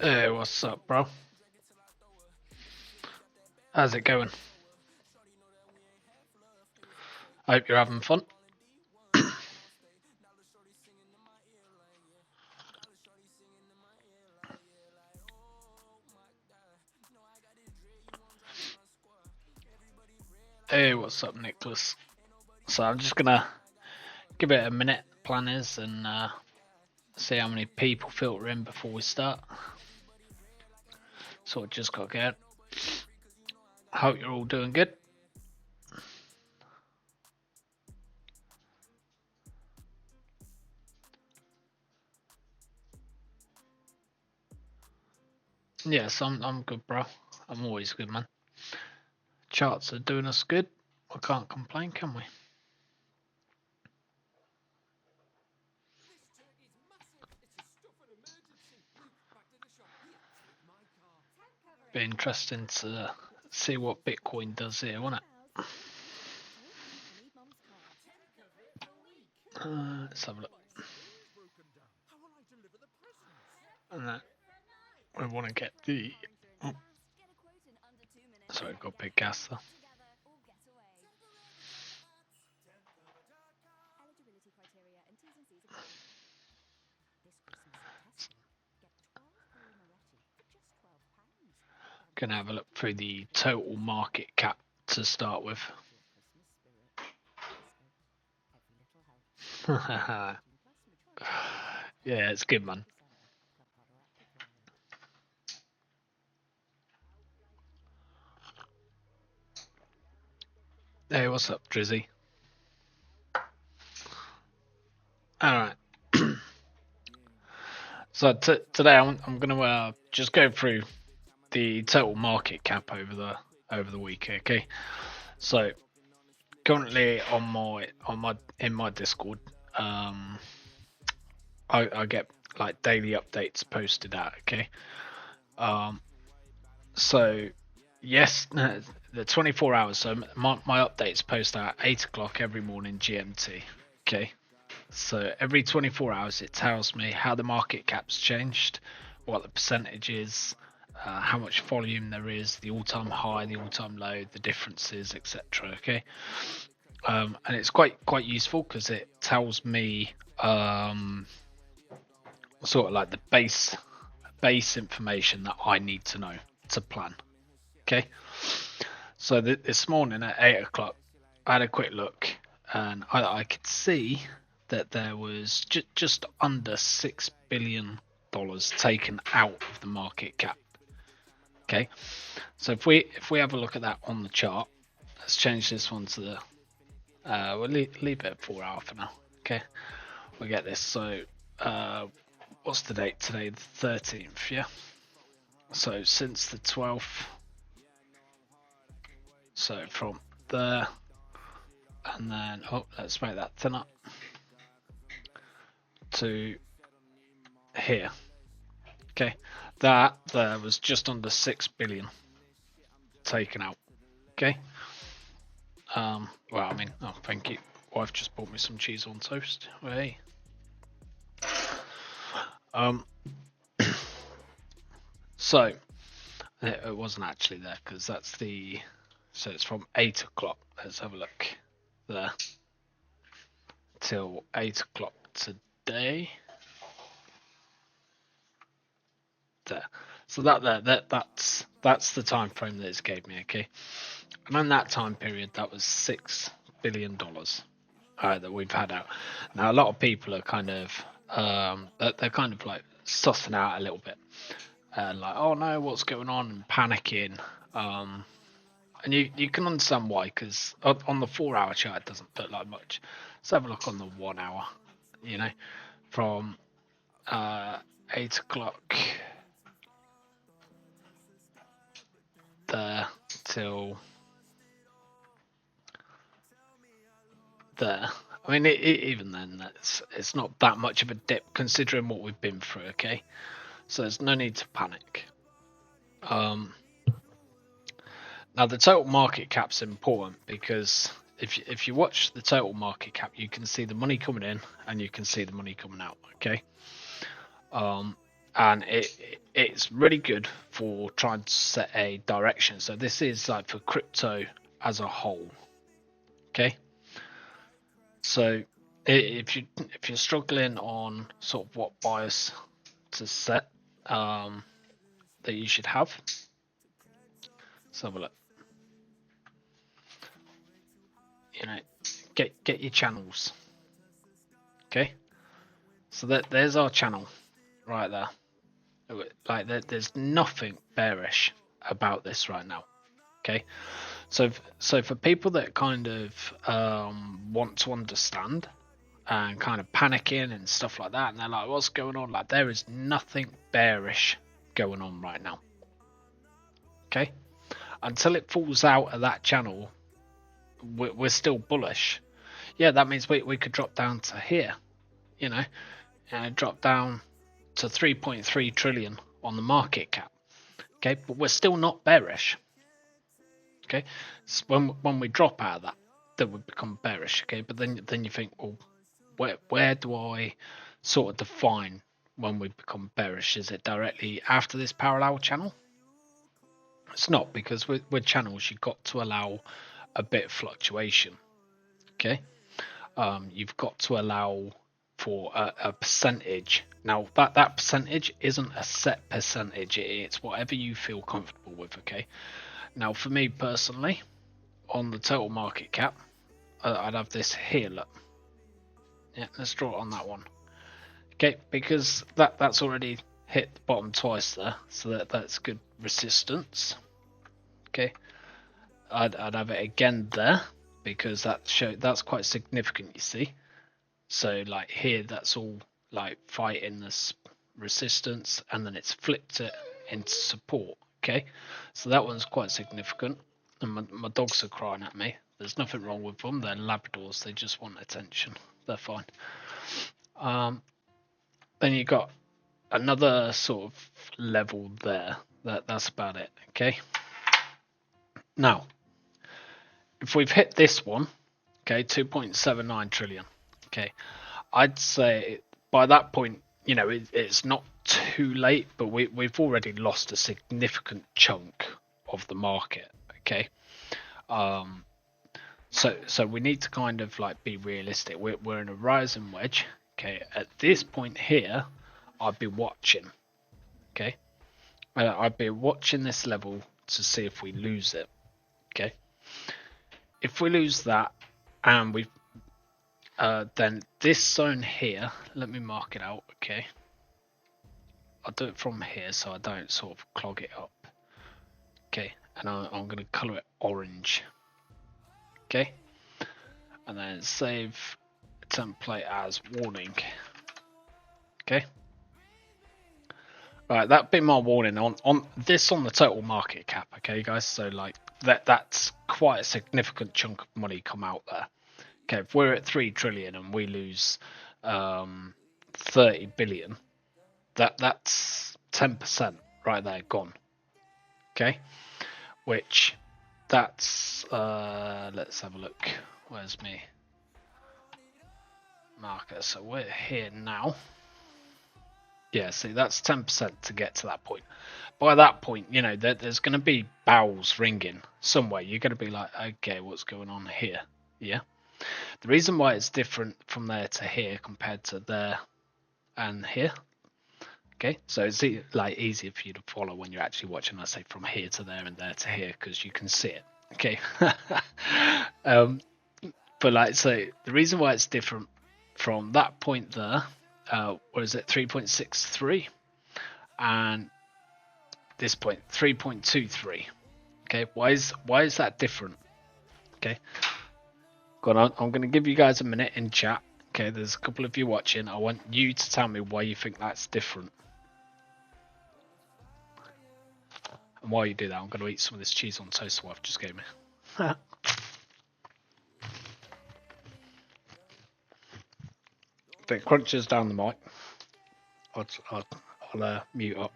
Hey, what's up, bro? How's it going? I hope you're having fun. Hey, what's up, Nicholas? So I'm just gonna give it a minute, planners, and see how many people filter in before we start. So I just got to get. Hope you're all doing good. Yes, I'm good, bro. I'm always good, man. Charts are doing us good. I can't complain, can we? Be interesting to see what Bitcoin does here, won't it? Let's have a look. And we want to get the. Oh. Sorry, I've got big gas though. Gonna have a look through the total market cap to start with. Yeah, it's good, man. Hey, what's up, Drizzy? Alright. So today I'm gonna just go through the total market cap over the week, okay? So currently on my Discord, I get like daily updates posted out, okay? So yes, the 24 hours. So my updates post out at 8 o'clock every morning GMT, okay? So every 24 hours it tells me how the market cap's changed, what the percentage is, how much volume there is, the all-time high, the all-time low, the differences, etc. Okay, and it's quite useful because it tells me sort of like the base information that I need to know to plan. Okay, so this morning at 8 o'clock, I had a quick look, and I could see that there was just under $6 billion taken out of the market cap. Okay, so if we have a look at that on the chart, let's change this one to the we'll leave it at 4 hour for now. Okay, we get this. So what's the date today? The 13th. Yeah. So since the 12th. So from there, and then let's make that 10 up to here. Okay, that there was just under 6 billion taken out. Okay. Well, I mean, oh, thank you. Wife just bought me some cheese on toast. Hey. So it wasn't actually there because that's the. So it's from 8 o'clock. Let's have a look there till 8 o'clock today. There. So that's the time frame that it's gave me. Okay, and in that time period, that was $6 billion that we've had out. Now a lot of people are kind of they're kind of like sussing out a little bit, and like, oh no, what's going on, and panicking. And you can understand why, because on the 4 hour chart it doesn't look like much. Let's have a look on the 1 hour. You know, from 8 o'clock there till there. I mean, even then, it's not that much of a dip considering what we've been through. Okay, so there's no need to panic. Now the total market cap's important because if you watch the total market cap, you can see the money coming in and you can see the money coming out. Okay, and it's really good for trying to set a direction. So this is like for crypto as a whole. Okay, so if you're struggling on sort of what bias to set, that you should have, let's have a look. You know, get your channels. Okay, so there's our channel right there. Like there's nothing bearish about this right now. Okay, so for people that kind of want to understand and kind of panicking and stuff like that, and they're like, what's going on? Like, there is nothing bearish going on right now. Okay, until it falls out of that channel, we're still bullish. Yeah, that means we could drop down to here, you know, and drop down to 3.3 trillion on the market cap. Okay, but we're still not bearish. Okay, so when we drop out of that, then we become bearish. Okay, but then you think, well, where do I sort of define when we become bearish? Is it directly after this parallel channel? It's not, because with channels you've got to allow a bit of fluctuation. Okay, you've got to allow for a percentage. Now that percentage isn't a set percentage, it's whatever you feel comfortable with. Okay, now for me personally, on the total market cap, I'd have this here. Look, yeah, let's draw it on that one. Okay, because that's already hit the bottom twice there, so that's good resistance. Okay, I'd have it again there because that's quite significant, you see. So like here, that's all like fighting this resistance, and then it's flipped it into support. Okay, so that one's quite significant. And my dogs are crying at me. There's nothing wrong with them. They're Labradors. They just want attention. They're fine. Then you got another sort of level there. That's about it. Okay. Now, if we've hit this one, okay, 2.79 trillion. Okay, I'd say by that point, you know, it's not too late, but we've already lost a significant chunk of the market. Okay, so we need to kind of like be realistic. We're in a rising wedge. Okay, at this point here, I'd be watching. Okay, I'd be watching this level to see if we lose it. Okay, if we lose that, and we then this zone here, let me mark it out. Okay, I'll do it from here so I don't sort of clog it up. Okay, and I'm going to color it orange. Okay, and then save template as warning. Okay, right, that'd be my warning on this on the total market cap. Okay, guys, so like that's quite a significant chunk of money come out there. Okay, if we're at 3 trillion and we lose 30 billion, that's 10% right there gone. Okay, which that's let's have a look. Where's me marker? So we're here now. Yeah, see, that's 10% to get to that point. By that point, you know, there's going to be bells ringing somewhere. You're going to be like, okay, what's going on here? Yeah. The reason why it's different from there to here compared to there and here, okay, so it's like easier for you to follow when you're actually watching. I say from here to there and there to here because you can see it. Okay, but like, so the reason why it's different from that point there what is it, 3.63, and this point 3.23. Okay, why is that different? Okay, go on. I'm going to give you guys a minute in chat. Okay, there's a couple of you watching. I want you to tell me why you think that's different. And while you do that, I'm going to eat some of this cheese on toast wife just gave me. If it crunches down the mic, I'll mute up.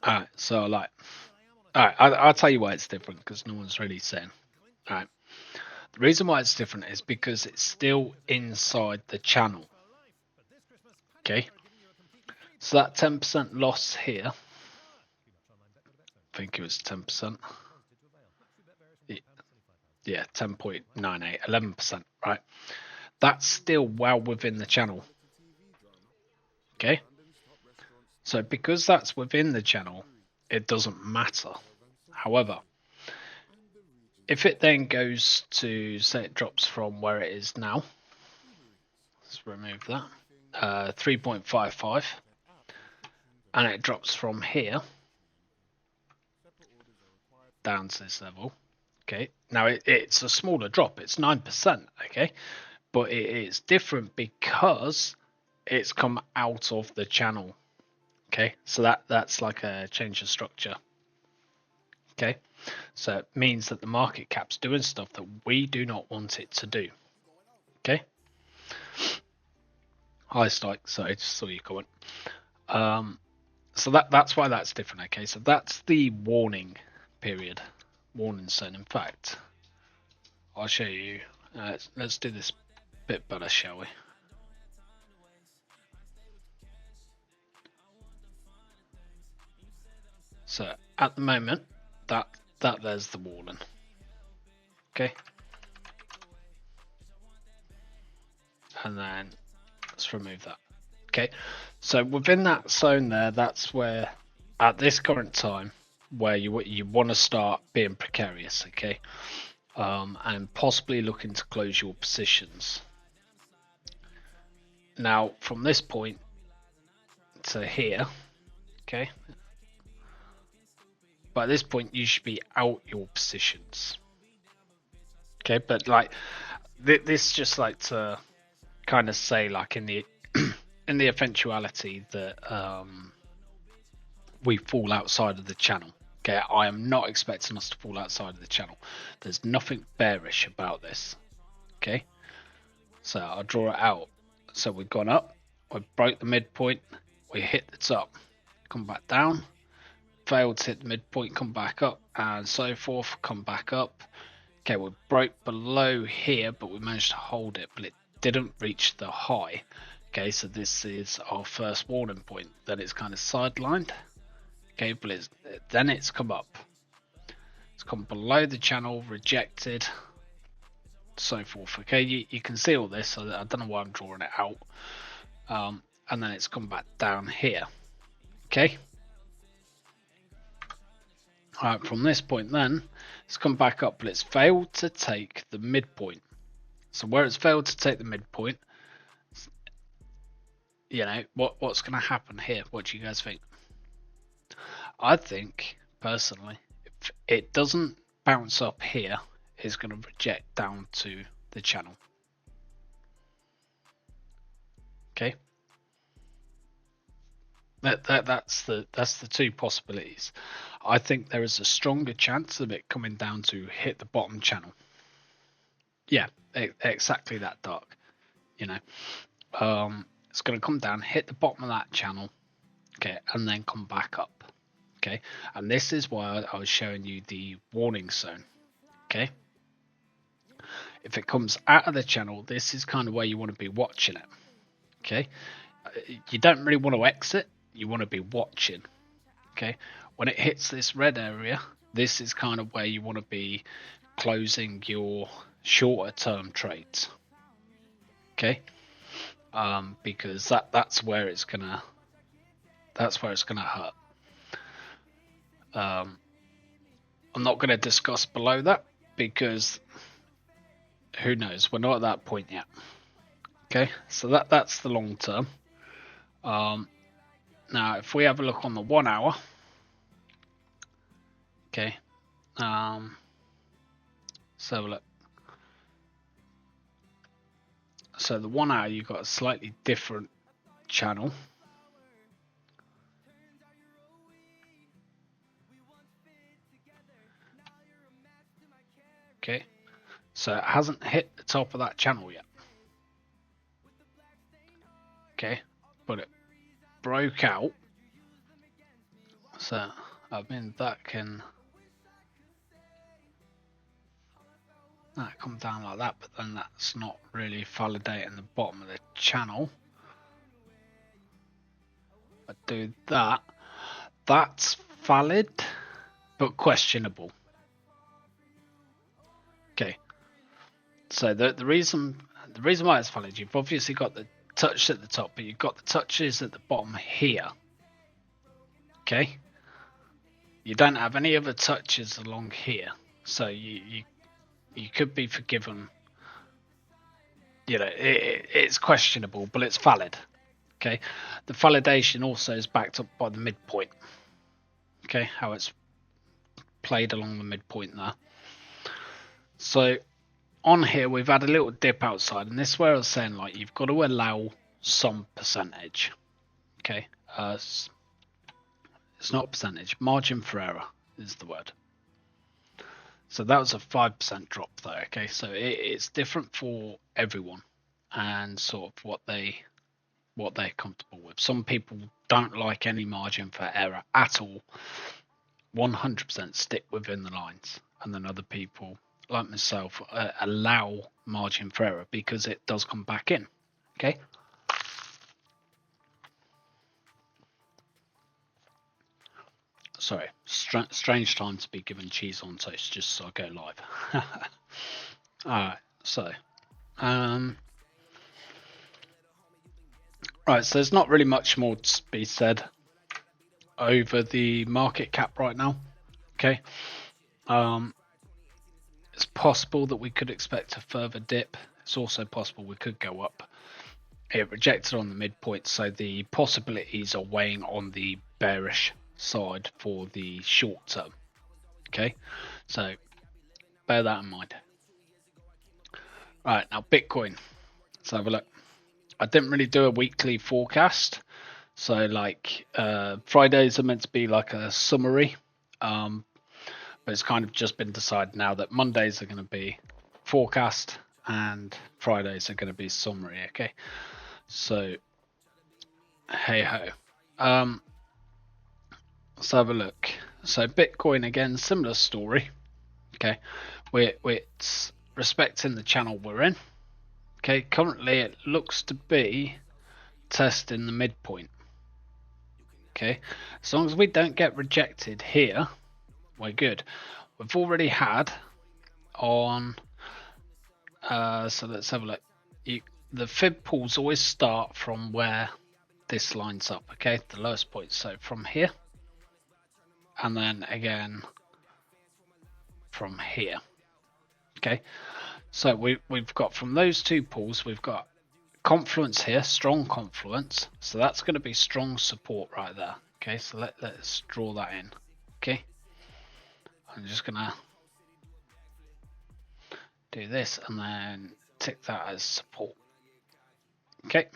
Alright, so like, alright, I'll tell you why it's different because no one's really saying. Alright, the reason why it's different is because it's still inside the channel. Okay, so that 10% loss here, I think it was 10%. Yeah, 10.98, 11%, right? That's still well within the channel. Okay, so because that's within the channel, it doesn't matter. However, if it then goes to, say it drops from where it is now, let's remove that, 3.55, and it drops from here down to this level. Okay, now it's a smaller drop, it's 9%, okay, but it is different because it's come out of the channel. Okay, so that's like a change of structure. Okay, so it means that the market cap's doing stuff that we do not want it to do. Okay, hi Stike, sorry, just saw you comment. So that's why that's different. Okay, so that's the warning period, warning zone. In fact, I'll show you. Let's do this bit better, shall we? So at the moment, that there's the warning. Okay, and then let's remove that. Okay, so within that zone there, that's where at this current time where you want to start being precarious. Okay, and possibly looking to close your positions. Now from this point to here, okay, by this point you should be out your positions. Okay, but like this just like to kind of say, like, in the in the eventuality that we fall outside of the channel. Okay, I am not expecting us to fall outside of the channel. There's nothing bearish about this. Okay, so I'll draw it out. So we've gone up, we broke the midpoint, we hit the top, come back down, failed to hit the midpoint, come back up, and so forth, come back up. Okay, we broke below here, but we managed to hold it, but it didn't reach the high. Okay, so this is our first warning point. Then it's kind of sidelined. Okay, but then it's come up. It's come below the channel, rejected, so forth. Okay, you can see all this. So I don't know why I'm drawing it out. And then it's come back down here. Okay. Alright, from this point then, it's come back up, but it's failed to take the midpoint. So where it's failed to take the midpoint, you know, what's going to happen here? What do you guys think? I think, personally, if it doesn't bounce up here, it's going to reject down to the channel. Okay. That's the two possibilities. I think there is a stronger chance of it coming down to hit the bottom channel. Yeah, exactly that, Dark. You know, it's going to come down, hit the bottom of that channel, okay, and then come back up. Okay, and this is why I was showing you the warning zone. Okay, if it comes out of the channel, this is kind of where you want to be watching it. Okay, you don't really want to exit, you want to be watching. Okay, when it hits this red area, this is kind of where you want to be closing your shorter term trades. Okay, because that's where it's gonna hurt. I'm not going to discuss below that because who knows? We're not at that point yet. Okay, so that's the long term. Now, if we have a look on the 1 hour, okay, so look. So the 1 hour, you've got a slightly different channel. Okay, so it hasn't hit the top of that channel yet. Okay, but it broke out. So I mean that can come down like that, but then that's not really validating the bottom of the channel. I do that. That's valid, but questionable. Okay. So the reason why it's valid, you've obviously got the touch at the top, but you've got the touches at the bottom here. Okay. You don't have any other touches along here, so you could be forgiven. You know, it's questionable, but it's valid. Okay. The validation also is backed up by the midpoint. Okay, how it's played along the midpoint there. So on here we've had a little dip outside, and this is where I was saying, like, you've got to allow some percentage. Okay, it's not percentage, margin for error is the word. So that was a 5% drop there. Okay, so it's different for everyone and sort of what they're comfortable with. Some people don't like any margin for error at all. 100% stick within the lines, and then other people like myself allow margin for error because it does come back in. Okay, sorry, strange time to be given cheese on toast just so I go live. Alright, so right, so there's not really much more to be said over the market cap right now. Okay, it's possible that we could expect a further dip. It's also possible we could go up. It rejected on the midpoint, so the possibilities are weighing on the bearish side for the short term. Okay, so bear that in mind. Right, now Bitcoin. Let's have a look. I didn't really do a weekly forecast, so like Fridays are meant to be like a summary, but it's kind of just been decided now that Mondays are going to be forecast and Fridays are going to be summary. Okay, so hey ho. Let's have a look. So Bitcoin again, similar story. Okay, it's respecting the channel we're in. Okay, currently it looks to be testing the midpoint. Okay, as long as we don't get rejected here, we're good. We've already had on so let's have a look. The fib pools always start from where this lines up. Okay, the lowest point, so from here, and then again from here. Okay, so we've got from those two pools, we've got confluence here, strong confluence, so that's going to be strong support right there. Okay, so let's draw that in. Okay, I'm just gonna do this and then tick that as support. Okay,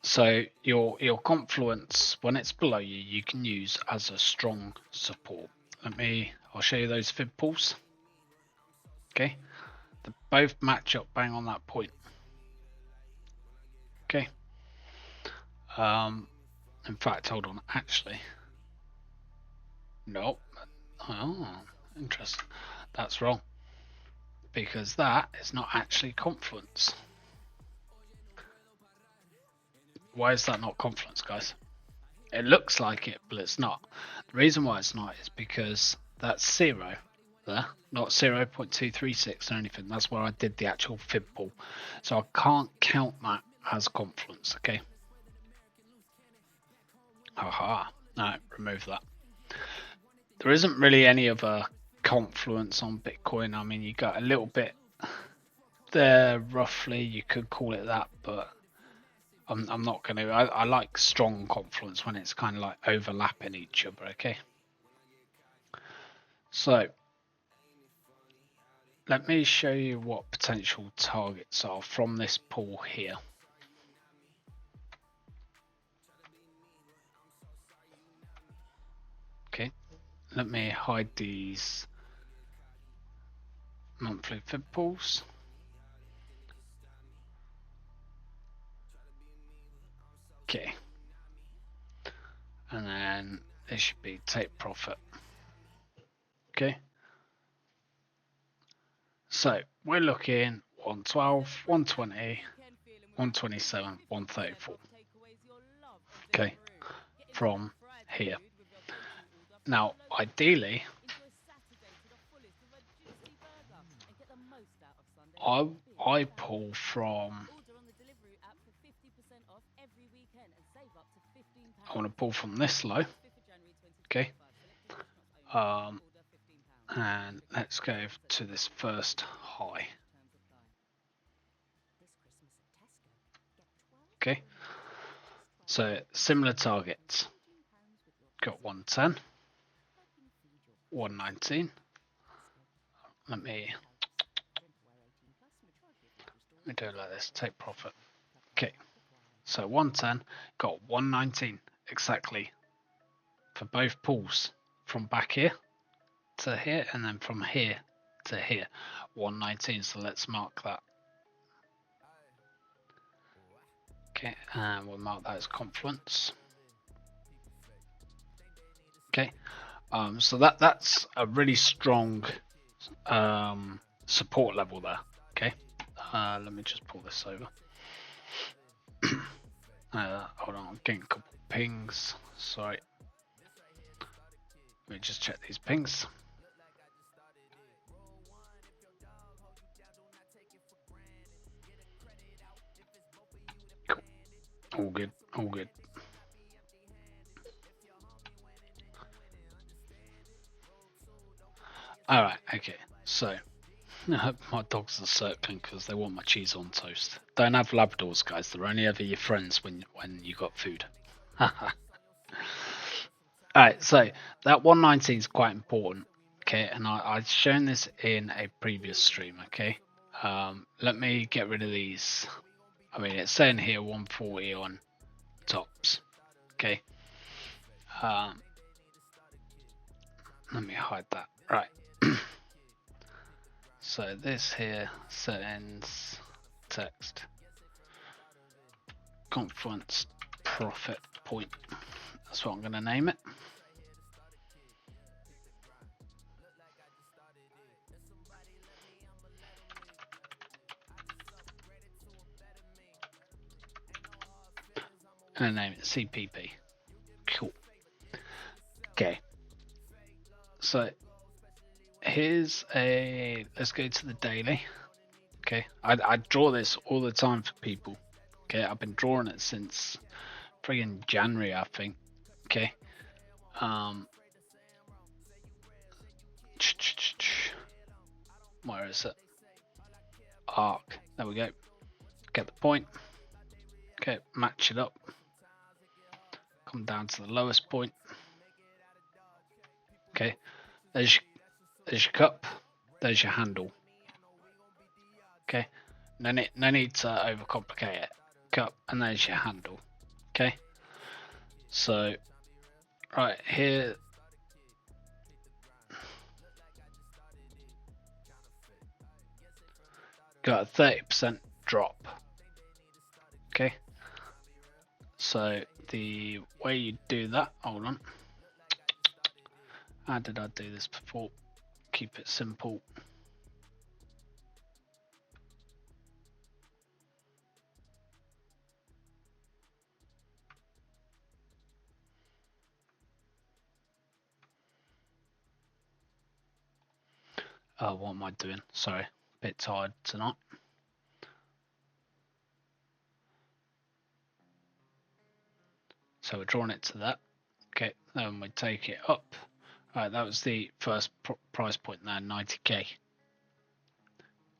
so your confluence, when it's below you, you can use as a strong support. I'll show you those fib pools. Okay, they both match up bang on that point. Okay, in fact, hold on, actually, nope. Oh, interesting, that's wrong, because that is not actually confluence. Why is that not confluence, guys? It looks like it, but it's not. The reason why it's not is because that's 0 there, not 0.236 or anything. That's where I did the actual fib pull. So I can't count that as confluence, okay? Aha. No, remove that. There isn't really any other confluence on Bitcoin. I mean, you got a little bit there, roughly. You could call it that, but I'm not going to. I like strong confluence when it's kind of like overlapping each other, okay? So, let me show you what potential targets are from this pool here. Okay, let me hide these monthly fib pools. Okay, and then this should be take profit. Okay, so we're looking 112, 120, 127, 134. Okay, from here. Now, ideally, I pull from. I want to pull from this low. Okay. And let's go to this first high. Okay. So similar targets. Got 110, 119. Let me do it like this. Take profit. Okay. So 110 got 119 exactly for both pulls from back here to here and then from here to here 119. So let's mark that. Okay, and we'll mark that as confluence. Okay, so that's a really strong support level there. Okay, let me just pull this over. Hold on, I'm getting a couple pings. Sorry. Let me just check these pings. Cool. All good. All good. All right. Okay. So my dogs are circling because they want my cheese on toast. Don't have Labradors, guys. They're only ever your friends when you got food. Alright, so that 119 is quite important, okay, and I've shown this in a previous stream, okay. Let me get rid of these. I mean, it's saying here 140 on tops, okay. Let me hide that. Right. So this here, settings, text, confluence, profit point. That's what I'm going to name it. And name it CPP. Cool. Okay. So here's let's go to the daily. Okay, I draw this all the time for people. Okay, I've been drawing it since friggin' January, I think. Okay. Where is it? Arc. There we go. Get the point. Okay, match it up. Come down to the lowest point. Okay, there's your cup. There's your handle. Okay, no need to overcomplicate it. Cup, and there's your handle. Okay, so right here. Got a 30% drop. Okay, so the way you do that, hold on. How did I do this before? Keep it simple. What am I doing? Sorry, bit tired tonight. So we're drawing it to that. Okay, then we take it up. All right, that was the first price point there, 90k.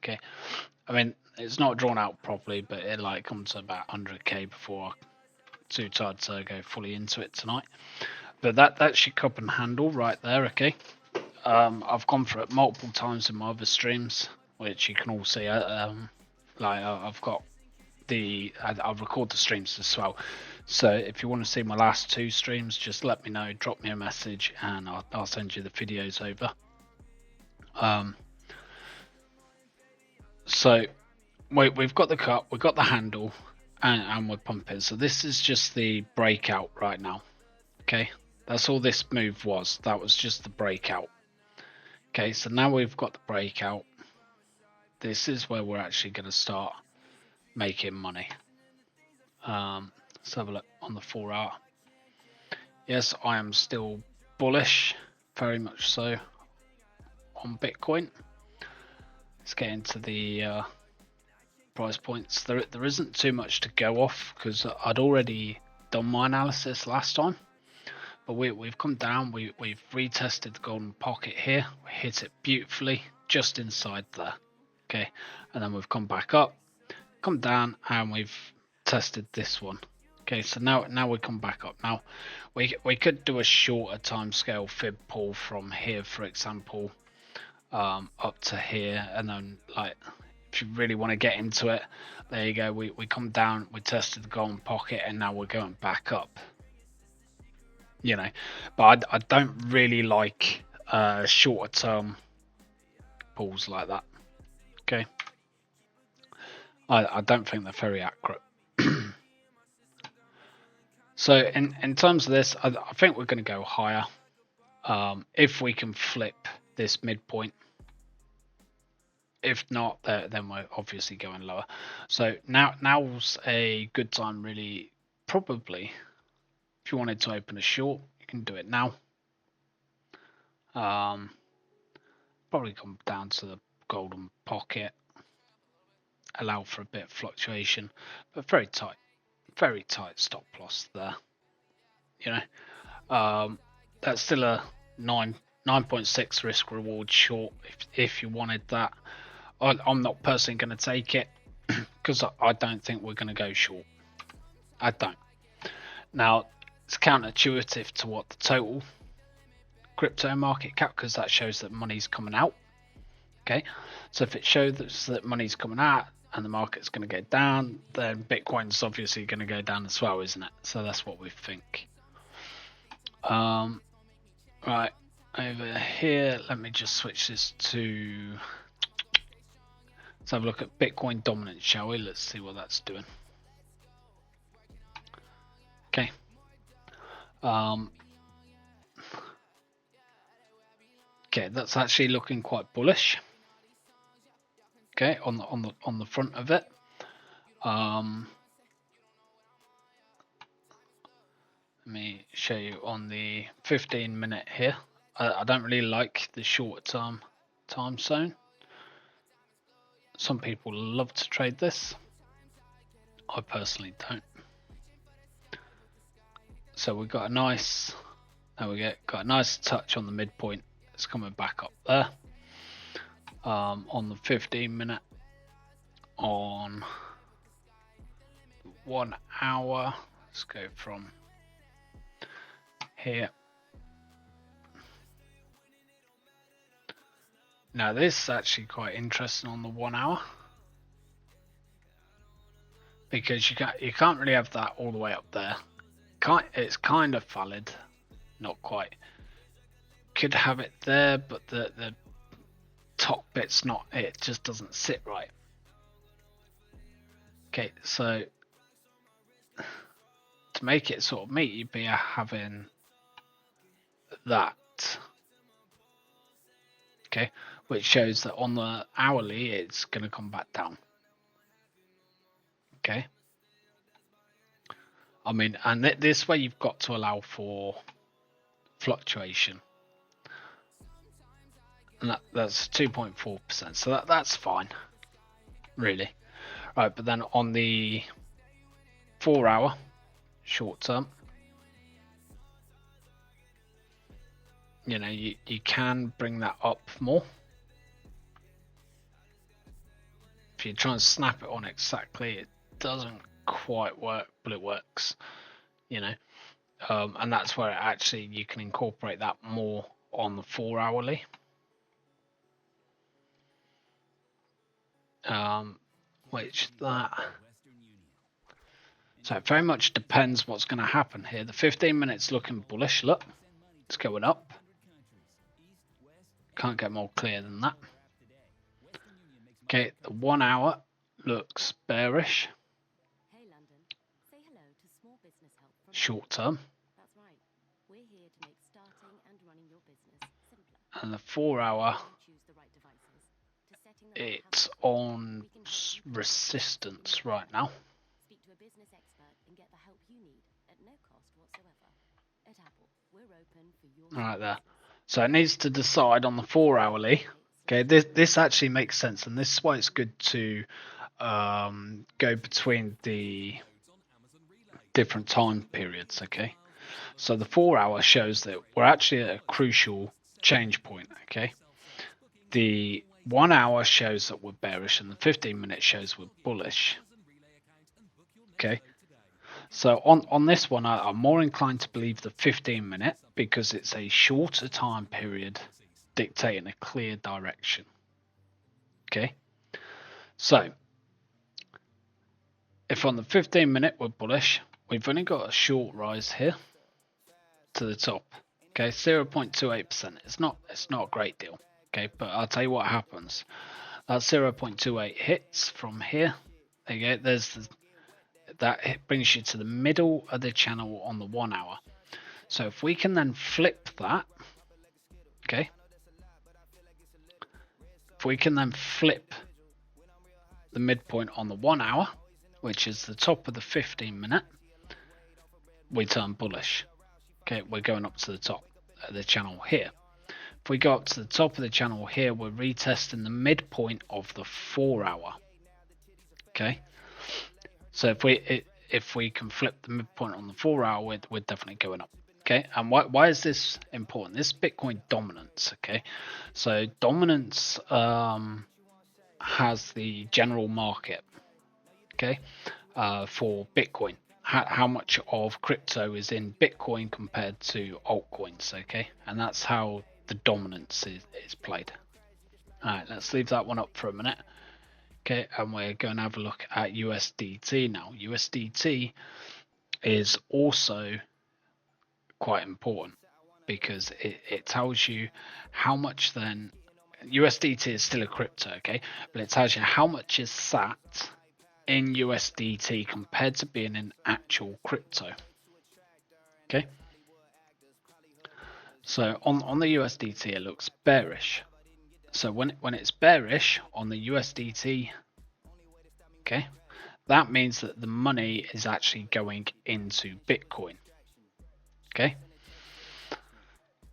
Okay, I mean it's not drawn out properly, but it like comes to about 100k before I'm too tired to go fully into it tonight. But that's your cup and handle right there. Okay, I've gone through it multiple times in my other streams, which you can all see. Like I've got I'll record the streams as well. So if you want to see my last 2 streams, just let me know, drop me a message, and I'll send you the videos over. So we've got the cup, we've got the handle, and we're pumping. So this is just the breakout right now. Okay, that's all this move was. That was just the breakout. Okay, so now we've got the breakout. This is where we're actually going to start making money. Let's have a look on the 4 hour. Yes, I am still bullish, very much so, on Bitcoin. Let's get into the price points. There isn't too much to go off because I'd already done my analysis last time. But we've come down, we've retested the golden pocket here. We hit it beautifully just inside there. Okay, and then we've come back up, come down, and we've tested this one. Okay, so now we come back up. Now we could do a shorter time scale fib pull from here, for example, up to here, and then like if you really want to get into it, there you go. We come down, we tested the golden pocket, and now we're going back up. You know, but I don't really like shorter term pulls like that. Okay, I don't think they're very accurate. So in terms of this, I think we're going to go higher if we can flip this midpoint. If not, then we're obviously going lower. So now's a good time, really. Probably, if you wanted to open a short, you can do it now. Probably come down to the golden pocket, allow for a bit of fluctuation, but very tight stop loss there. You know, that's still a 9.6 risk reward short if you wanted that. I'm not personally going to take it because I don't think we're going to go short. I don't. Now it's counterintuitive to what the total crypto market cap, because that shows that money's coming out. Okay, so if it shows that money's coming out and the market's going to go down, then Bitcoin's obviously going to go down as well, isn't it? So that's what we think. Right, over here, let me just switch this to, let's have a look at Bitcoin dominance, shall we? Let's see what that's doing. Okay. Okay, that's actually looking quite bullish. Okay, on the front of it. Let me show you on the 15-minute here. I don't really like the short-term time zone. Some people love to trade this. I personally don't. So we got a nice, there we go, got a nice touch on the midpoint. It's coming back up there. On the 15-minute, on 1 hour, let's go from here. Now this is actually quite interesting on the 1 hour, because you can't really have that all the way up there. It's kind of valid, not quite. Could have it there, but the top bit's not, it just doesn't sit right. Okay, so to make it sort of meet, you'd be having that. Okay, which shows that on the hourly it's going to come back down. Okay, I mean, and this way you've got to allow for fluctuation. And that's 2.4%. So that's fine, really. Right, but then on the 4 hour short term, you know, you can bring that up more. If you try and snap it on exactly, it doesn't quite work, but it works, you know. And that's where actually you can incorporate that more on the 4 hourly. Which that, so it very much depends what's going to happen here. The 15 minutes looking bullish. Look, it's going up. Can't get more clear than that. Okay, the 1 hour looks bearish. Short term. And the 4 hour, it's on resistance right now. Right there. So it needs to decide on the 4 hourly. Okay, this actually makes sense, and this is why it's good to go between the different time periods. Okay, so the 4 hour shows that we're actually at a crucial change point. Okay, the 1 hour shows that we're bearish, and the 15 minute shows we're bullish. Okay, so on this one, I'm more inclined to believe the 15 minute because it's a shorter time period dictating a clear direction. Okay, so if on the 15 minute we're bullish, we've only got a short rise here to the top. Okay, 0.28%. It's not a great deal. Okay, but I'll tell you what happens. That 0.28 hits from here. There you go. That brings you to the middle of the channel on the 1 hour. So if we can then flip that, okay, if we can then flip the midpoint on the 1 hour, which is the top of the 15 minute, we turn bullish. Okay, we're going up to the top of the channel here. If we go up to the top of the channel here, we're retesting the midpoint of the 4 hour. Okay, so if we can flip the midpoint on the 4 hour, we're definitely going up. Okay, and why is this important? This is Bitcoin dominance. Okay, so dominance has the general market. Okay, for Bitcoin, how much of crypto is in Bitcoin compared to altcoins? Okay, and that's how the dominance is played. All right, let's leave that one up for a minute. Okay, and we're going to have a look at USDT now. USDT is also quite important because it tells you how much then USDT is still a crypto, okay, but it tells you how much is sat in USDT compared to being in actual crypto. Okay, so on the USDT it looks bearish. So when it's bearish on the USDT, okay, that means that the money is actually going into Bitcoin. Okay,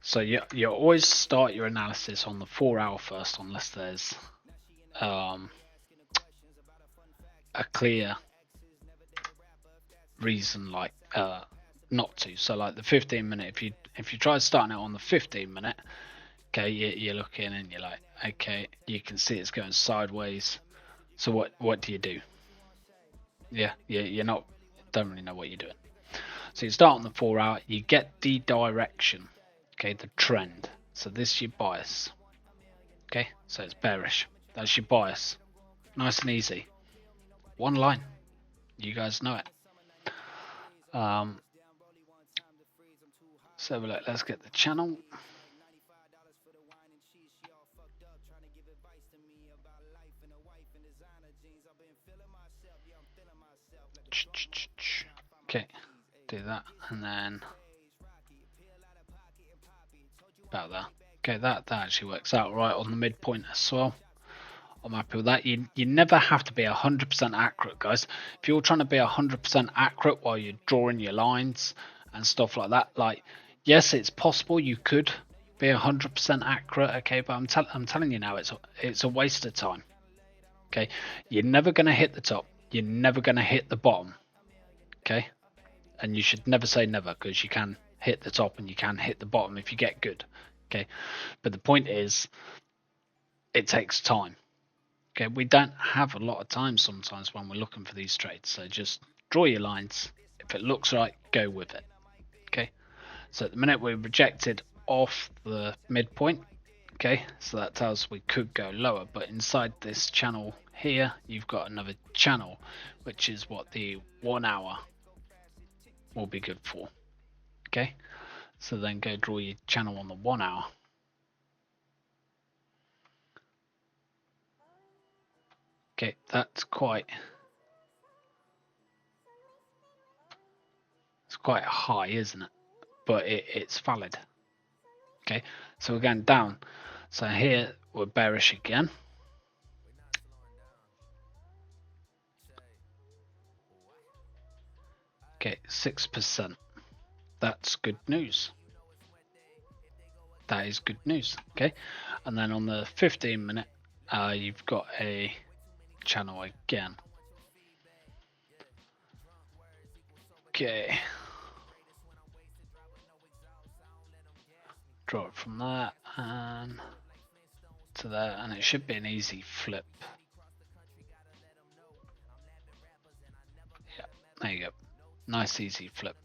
so you always start your analysis on the 4 hour first, unless there's a clear reason like not to. So like the 15 minute, if you try starting it on the 15 minute, okay, you're looking and you're like, okay, you can see it's going sideways. So what do you do? Yeah, don't really know what you're doing. So you start on the 4 hour, you get the direction, okay, the trend. So this is your bias. Okay, so it's bearish. That's your bias. Nice and easy. One line. You guys know it. So let's get the channel. Okay, do that, and then about that. Okay, that actually works out right on the midpoint as well. I'm happy with that. You never have to be 100% accurate, guys. If you're trying to be 100% accurate while you're drawing your lines and stuff like that, like, yes, it's possible you could be 100% accurate, okay? But I'm telling you now, it's a waste of time. Okay, you're never going to hit the top. You're never going to hit the bottom. Okay, and you should never say never, because you can hit the top and you can hit the bottom if you get good. Okay, but the point is, it takes time. Okay, we don't have a lot of time sometimes when we're looking for these trades. So just draw your lines. If it looks right, go with it. Okay, so at the minute we're rejected off the midpoint. Okay, so that tells us we could go lower, but inside this channel here, you've got another channel, which is what the 1 hour will be good for. Okay, so then go draw your channel on the 1 hour. Okay, that's quite high, isn't it? But it's valid. Okay, so we're going down. So here we're bearish again. Okay, 6%. That's good news. That is good news. Okay, and then on the 15-minute, you've got a channel again. Okay, draw it from there and to there, and it should be an easy flip. Yeah, there you go. Nice easy flip.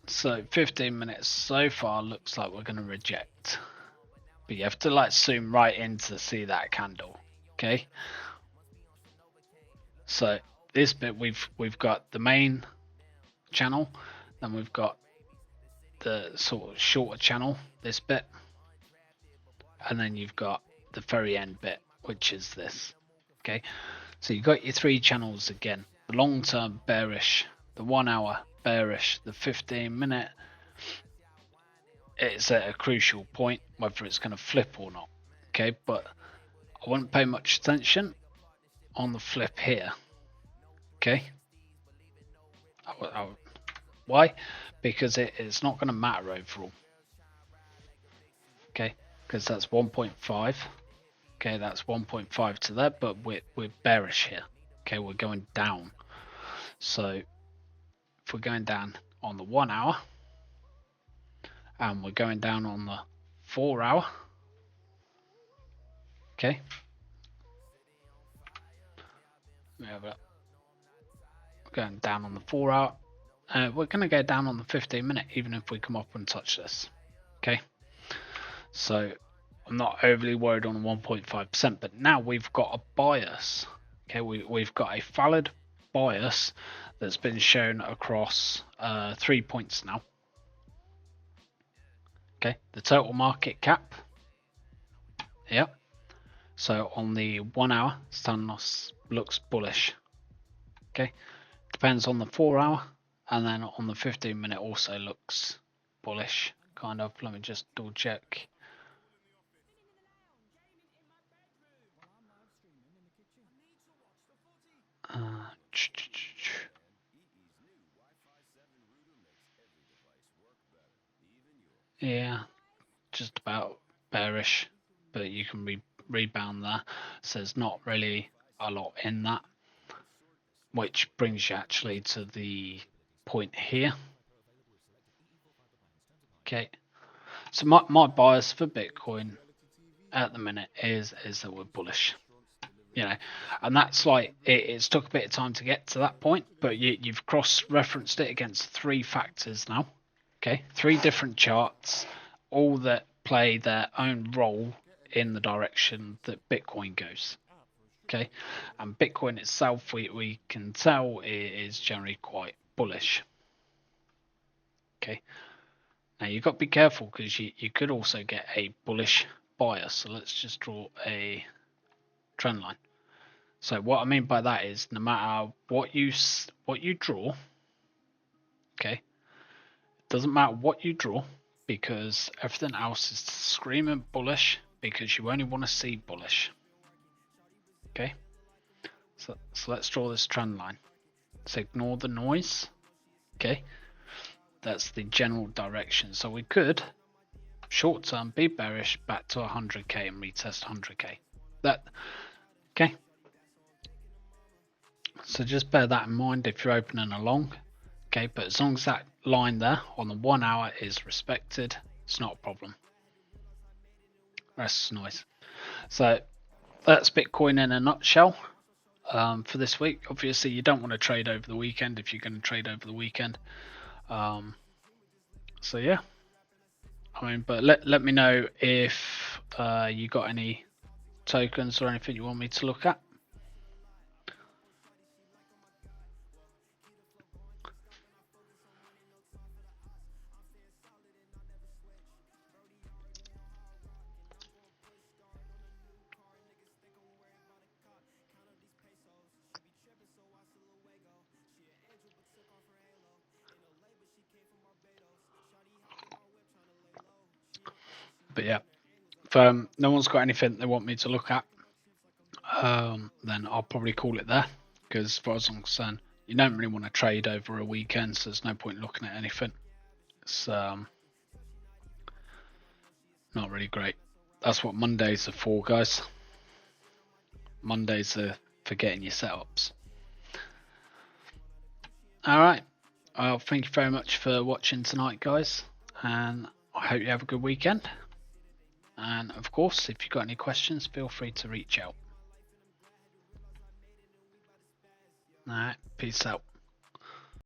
So 15 minutes so far looks like we're going to reject, but you have to like zoom right in to see that candle. Okay, so this bit we've got the main channel, then we've got the sort of shorter channel, this bit, and then you've got the very end bit, which is this. Okay, so you've got your three channels again: the long term bearish, the 1 hour bearish, the 15-minute. It's at a crucial point whether it's going to flip or not. Okay, but I wouldn't pay much attention on the flip here. Okay, why? Because it's not going to matter overall. Okay, because that's 1.5. Okay, that's 1.5 to there, but we're bearish here. Okay, we're going down. So if we're going down on the 1 hour and we're going down on the 4 hour, okay, we're going down on the 4 hour. We're going to go down on the 15-minute, even if we come up and touch this. Okay, so I'm not overly worried on 1.5%, but now we've got a bias. Okay, we've got a valid bias that's been shown across 3 points now. Okay, the total market cap. Yep. So on the 1 hour, Stanos looks bullish. Okay, depends on the 4 hour, and then on the 15-minute also looks bullish. Kind of. Let me just double check. Yeah, just about bearish, but you can rebound there. So there's not really a lot in that, which brings you actually to the point here. Okay, so my bias for Bitcoin at the minute is that we're bullish. You know, and that's like it's took a bit of time to get to that point, but you've cross-referenced it against 3 factors now. Okay, 3 different charts, all that play their own role in the direction that Bitcoin goes. Okay, and Bitcoin itself, we can tell is generally quite bullish. Okay, now you've got to be careful because you could also get a bullish bias. So let's just draw a trend line. So what I mean by that is no matter what you draw, okay, it doesn't matter what you draw because everything else is screaming bullish because you only want to see bullish. Okay, so let's draw this trend line. So ignore the noise. Okay, That's the general direction. So we could short term be bearish back to 100k and retest 100k. That okay. So just bear that in mind if you're opening along. Okay, but as long as that line there on the 1 hour is respected, it's not a problem. That's nice. So that's Bitcoin in a nutshell for this week. Obviously, you don't want to trade over the weekend if you're going to trade over the weekend. So yeah, I mean, but let me know if you got any tokens or anything you want me to look at. But yeah, if no one's got anything they want me to look at, then I'll probably call it there. Because as far as I'm concerned, you don't really want to trade over a weekend, so there's no point looking at anything. It's not really great. That's what Mondays are for, guys. Mondays are for getting your setups. Alright, well, thank you very much for watching tonight, guys, and I hope you have a good weekend. And of course, if you've got any questions, feel free to reach out. Alright, peace out.